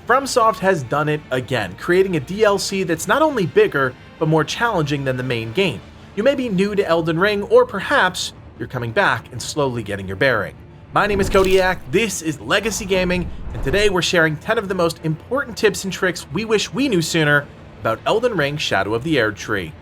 Fromsoft has done it again, creating a DLC that's not only bigger, but more challenging than the main game. You may be new to Elden Ring, or perhaps you're coming back and slowly getting your bearing. My name is Codiak, this is Legacy Gaming, and today we're sharing 10 of the most important tips and tricks we wish we knew sooner about Elden Ring Shadow of the Erdtree.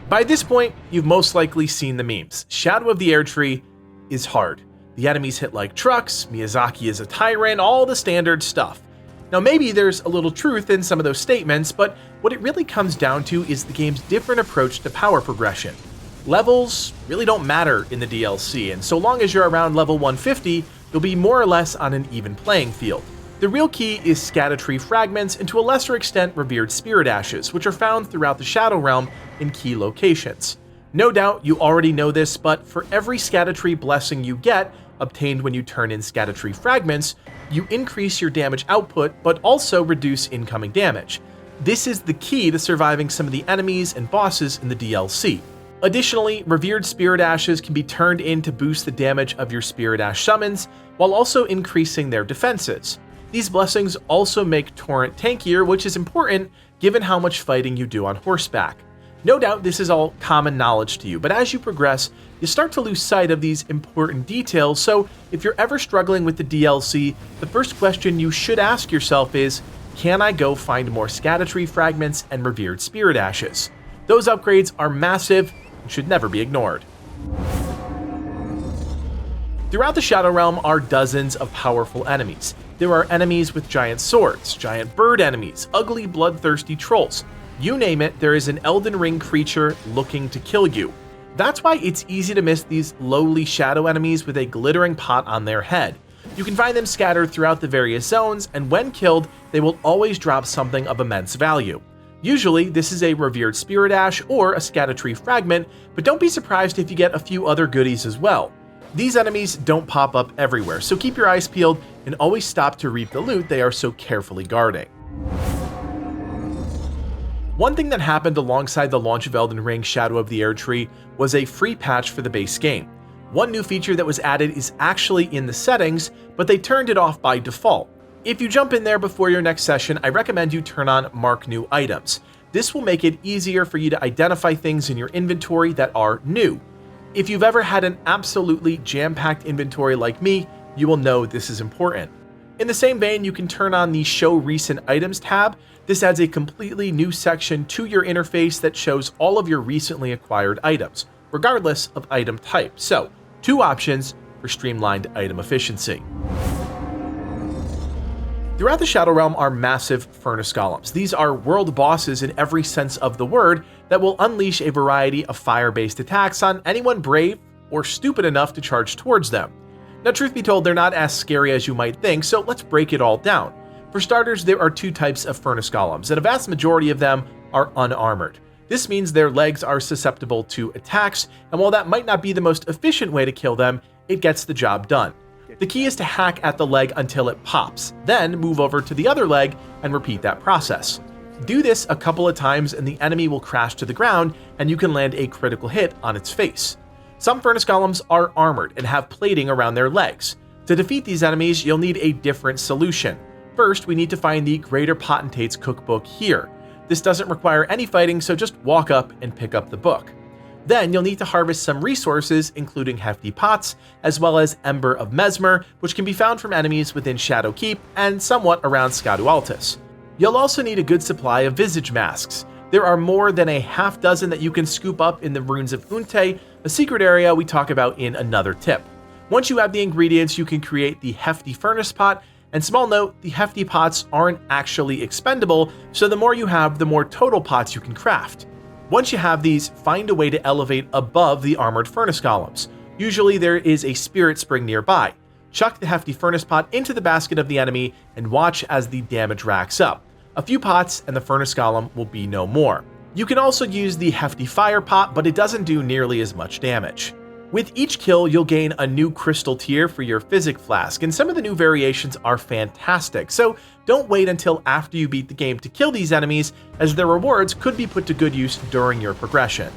By this point, you've most likely seen the memes. Shadow of the Erdtree is hard. The enemies hit like trucks, Miyazaki is a tyrant, all the standard stuff. Now maybe there's a little truth in some of those statements, but what it really comes down to is the game's different approach to power progression. Levels really don't matter in the DLC, and so long as you're around level 150, you'll be more or less on an even playing field. The real key is Scadu fragments and to a lesser extent revered spirit ashes, which are found throughout the Shadow Realm in key locations. No doubt you already know this, but for every Scadu blessing you get, obtained when you turn in Scadu fragments, you increase your damage output, but also reduce incoming damage. This is the key to surviving some of the enemies and bosses in the DLC. Additionally, revered spirit ashes can be turned in to boost the damage of your spirit ash summons, while also increasing their defenses. These blessings also make Torrent tankier, which is important given how much fighting you do on horseback. No doubt this is all common knowledge to you, but as you progress, you start to lose sight of these important details, so if you're ever struggling with the DLC, the first question you should ask yourself is, can I go find more Scadu fragments and revered spirit ashes? Those upgrades are massive and should never be ignored. Throughout the Shadow Realm are dozens of powerful enemies. There are enemies with giant swords, giant bird enemies, ugly bloodthirsty trolls. You name it, there is an Elden Ring creature looking to kill you. That's why it's easy to miss these lowly shadow enemies with a glittering pot on their head. You can find them scattered throughout the various zones, and when killed, they will always drop something of immense value. Usually, this is a revered spirit ash or a Scadu fragment, but don't be surprised if you get a few other goodies as well. These enemies don't pop up everywhere, so keep your eyes peeled and always stop to reap the loot they are so carefully guarding. One thing that happened alongside the launch of Elden Ring Shadow of the Erdtree was a free patch for the base game. One new feature that was added is actually in the settings, but they turned it off by default. If you jump in there before your next session, I recommend you turn on Mark New Items. This will make it easier for you to identify things in your inventory that are new. If you've ever had an absolutely jam-packed inventory like me, you will know this is important. In the same vein, you can turn on the Show Recent Items tab. This adds a completely new section to your interface that shows all of your recently acquired items, regardless of item type. So, two options for streamlined item efficiency. Throughout the Shadow Realm are massive furnace golems. These are world bosses in every sense of the word that will unleash a variety of fire-based attacks on anyone brave or stupid enough to charge towards them. Now, truth be told, they're not as scary as you might think, so let's break it all down. For starters, there are two types of furnace golems, and a vast majority of them are unarmored. This means their legs are susceptible to attacks, and while that might not be the most efficient way to kill them, it gets the job done. The key is to hack at the leg until it pops, then move over to the other leg and repeat that process. Do this a couple of times and the enemy will crash to the ground and you can land a critical hit on its face. Some furnace golems are armored and have plating around their legs. To defeat these enemies, you'll need a different solution. First, we need to find the Greater Potentate's Cookbook here. This doesn't require any fighting, so just walk up and pick up the book. Then you'll need to harvest some resources, including hefty pots, as well as Ember of Messmer, which can be found from enemies within Shadow Keep and somewhat around Scadu Altus. You'll also need a good supply of visage masks. There are more than a half dozen that you can scoop up in the Ruins of Unte, a secret area we talk about in another tip. Once you have the ingredients, you can create the hefty furnace pot, and small note, the hefty pots aren't actually expendable, so the more you have, the more total pots you can craft. Once you have these, find a way to elevate above the armored furnace golems. Usually there is a spirit spring nearby. Chuck the hefty furnace pot into the basket of the enemy and watch as the damage racks up. A few pots and the furnace golem will be no more. You can also use the hefty fire pot, but it doesn't do nearly as much damage. With each kill, you'll gain a new crystal tier for your physic flask, and some of the new variations are fantastic, so don't wait until after you beat the game to kill these enemies, as their rewards could be put to good use during your progression.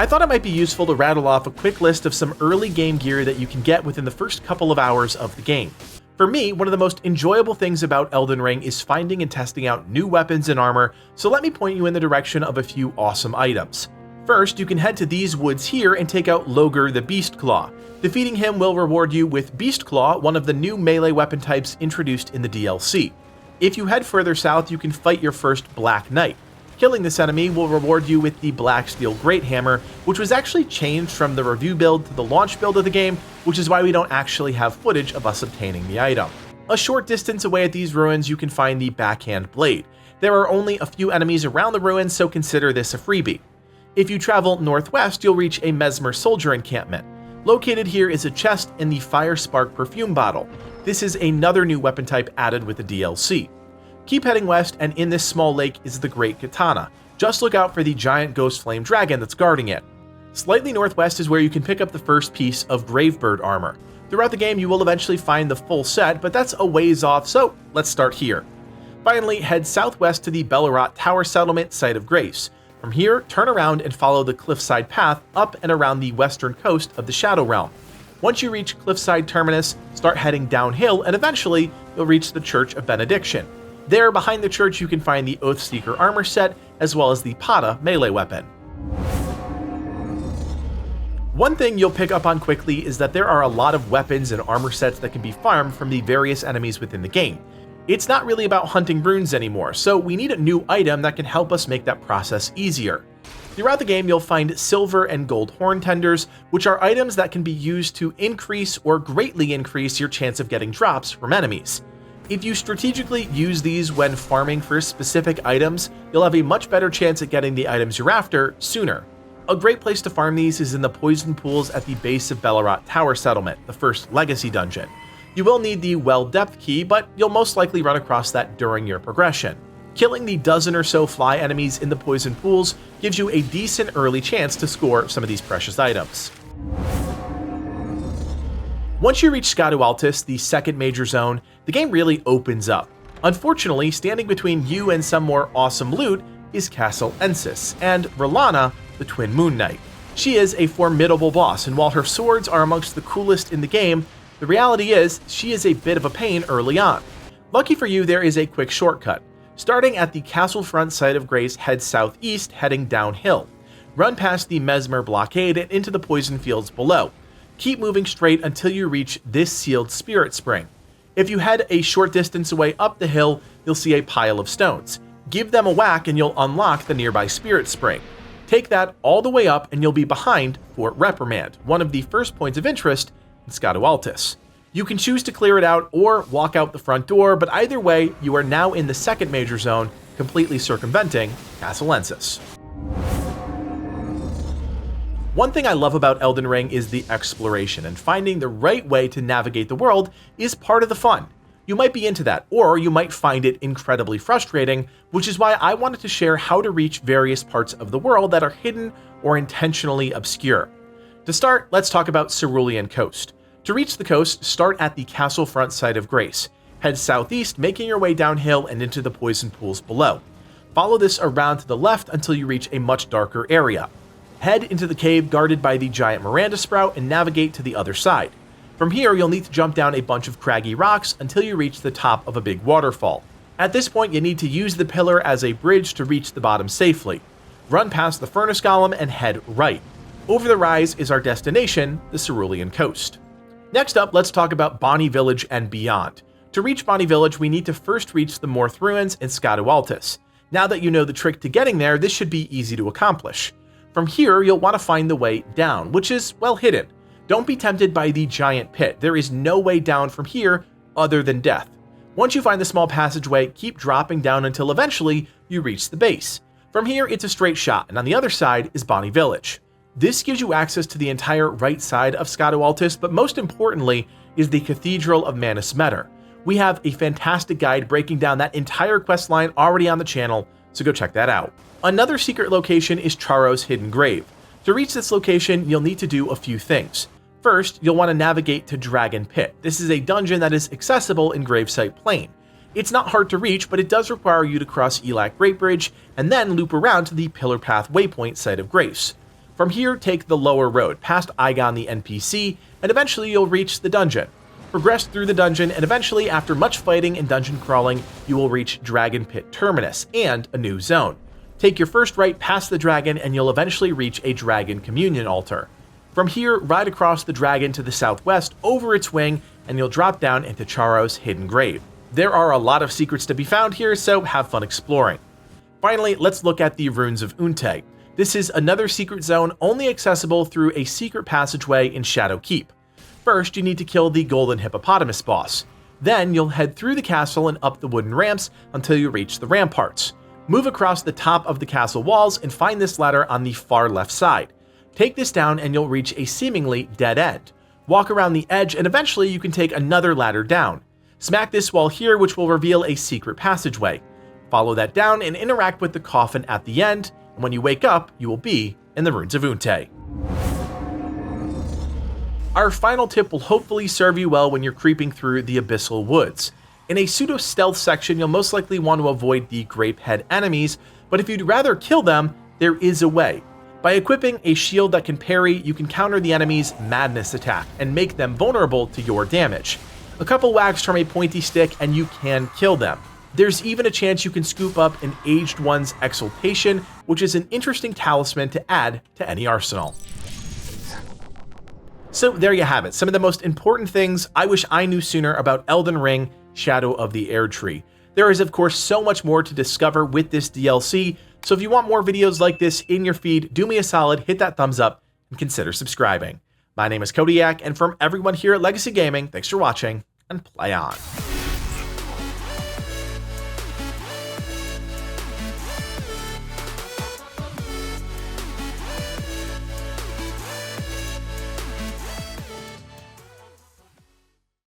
I thought it might be useful to rattle off a quick list of some early game gear that you can get within the first couple of hours of the game. For me, one of the most enjoyable things about Elden Ring is finding and testing out new weapons and armor, so let me point you in the direction of a few awesome items. First, you can head to these woods here and take out Loger the Beastclaw. Defeating him will reward you with Beastclaw, one of the new melee weapon types introduced in the DLC. If you head further south, you can fight your first Black Knight. Killing this enemy will reward you with the Black Steel Great Hammer, which was actually changed from the review build to the launch build of the game, which is why we don't actually have footage of us obtaining the item. A short distance away at these ruins, you can find the Backhand Blade. There are only a few enemies around the ruins, so consider this a freebie. If you travel northwest, you'll reach a Messmer soldier encampment. Located here is a chest and the Fire Spark perfume bottle. This is another new weapon type added with the DLC. Keep heading west, and in this small lake is the Great Katana. Just look out for the giant ghost flame dragon that's guarding it. Slightly northwest is where you can pick up the first piece of Gravebird armor. Throughout the game, you will eventually find the full set, but that's a ways off, so let's start here. Finally, head southwest to the Bellerot Tower Settlement Site of Grace. From here, turn around and follow the cliffside path up and around the western coast of the Shadow Realm. Once you reach Cliffside Terminus, start heading downhill, and eventually, you'll reach the Church of Benediction. There, behind the church, you can find the Oathseeker armor set, as well as the Pata melee weapon. One thing you'll pick up on quickly is that there are a lot of weapons and armor sets that can be farmed from the various enemies within the game. It's not really about hunting runes anymore, so we need a new item that can help us make that process easier. Throughout the game, you'll find silver and gold horn tenders, which are items that can be used to increase or greatly increase your chance of getting drops from enemies. If you strategically use these when farming for specific items, you'll have a much better chance at getting the items you're after sooner. A great place to farm these is in the poison pools at the base of Bellerot Tower Settlement, the first legacy dungeon. You will need the Well Depth key, but you'll most likely run across that during your progression. Killing the dozen or so fly enemies in the poison pools gives you a decent early chance to score some of these precious items. Once you reach Scadu Altus, the second major zone, the game really opens up. Unfortunately, standing between you and some more awesome loot is Castle Ensis, and Rellana, the Twin Moon Knight. She is a formidable boss, and while her swords are amongst the coolest in the game, the reality is she is a bit of a pain early on. Lucky for you, there is a quick shortcut. Starting at the castle front site of Grace, head southeast, heading downhill. Run past the Messmer blockade and into the poison fields below. Keep moving straight until you reach this sealed spirit spring. If you head a short distance away up the hill, you'll see a pile of stones. Give them a whack and you'll unlock the nearby spirit spring. Take that all the way up and you'll be behind Fort Reprimand, one of the first points of interest in Scadu Altus. You can choose to clear it out or walk out the front door, but either way, you are now in the second major zone, completely circumventing Castle Ensis. One thing I love about Elden Ring is the exploration, and finding the right way to navigate the world is part of the fun. You might be into that, or you might find it incredibly frustrating, which is why I wanted to share how to reach various parts of the world that are hidden or intentionally obscure. To start, let's talk about Cerulean Coast. To reach the coast, start at the castle front site of Grace. Head southeast, making your way downhill and into the poison pools below. Follow this around to the left until you reach a much darker area. Head into the cave guarded by the giant Miranda Sprout and navigate to the other side. From here, you'll need to jump down a bunch of craggy rocks until you reach the top of a big waterfall. At this point, you need to use the pillar as a bridge to reach the bottom safely. Run past the Furnace Golem and head right. Over the rise is our destination, the Cerulean Coast. Next up, let's talk about Bonnie Village and beyond. To reach Bonnie Village, we need to first reach the Morth Ruins and Scadu Altus. Now that you know the trick to getting there, this should be easy to accomplish. From here, you'll want to find the way down, which is well hidden. Don't be tempted by the giant pit. There is no way down from here other than death. Once you find the small passageway, keep dropping down until eventually you reach the base. From here, it's a straight shot, and on the other side is Bonnie Village. This gives you access to the entire right side of Scadu Altus, but most importantly is the Cathedral of Messmer. We have a fantastic guide breaking down that entire questline already on the channel, so go check that out. Another secret location is Charo's Hidden Grave. To reach this location, you'll need to do a few things. First, you'll want to navigate to Dragon Pit. This is a dungeon that is accessible in Gravesite Plain. It's not hard to reach, but it does require you to cross Elac Great Bridge and then loop around to the Pillar Path Waypoint site of Grace. From here, take the lower road, past Igon the NPC, and eventually you'll reach the dungeon. Progress through the dungeon, and eventually, after much fighting and dungeon crawling, you will reach Dragon Pit Terminus, and a new zone. Take your first right past the dragon, and you'll eventually reach a Dragon Communion Altar. From here, ride across the dragon to the southwest, over its wing, and you'll drop down into Charo's hidden grave. There are a lot of secrets to be found here, so have fun exploring. Finally, let's look at the Runes of Unte. This is another secret zone only accessible through a secret passageway in Shadow Keep. First, you need to kill the Golden Hippopotamus boss. Then, you'll head through the castle and up the wooden ramps until you reach the ramparts. Move across the top of the castle walls and find this ladder on the far left side. Take this down and you'll reach a seemingly dead end. Walk around the edge and eventually you can take another ladder down. Smack this wall here, which will reveal a secret passageway. Follow that down and interact with the coffin at the end, and when you wake up, you will be in the Runes of Unte. Our final tip will hopefully serve you well when you're creeping through the Abyssal Woods. In a pseudo-stealth section, you'll most likely want to avoid the Grapehead enemies, but if you'd rather kill them, there is a way. By equipping a shield that can parry, you can counter the enemy's Madness attack and make them vulnerable to your damage. A couple whacks from a pointy stick and you can kill them. There's even a chance you can scoop up an Aged One's Exaltation, which is an interesting talisman to add to any arsenal. So there you have it, some of the most important things I wish I knew sooner about Elden Ring Shadow of the Erdtree. There is of course so much more to discover with this DLC, so if you want more videos like this in your feed, do me a solid, hit that thumbs up, and consider subscribing. My name is Codiak, and from everyone here at Legacy Gaming, thanks for watching, and play on.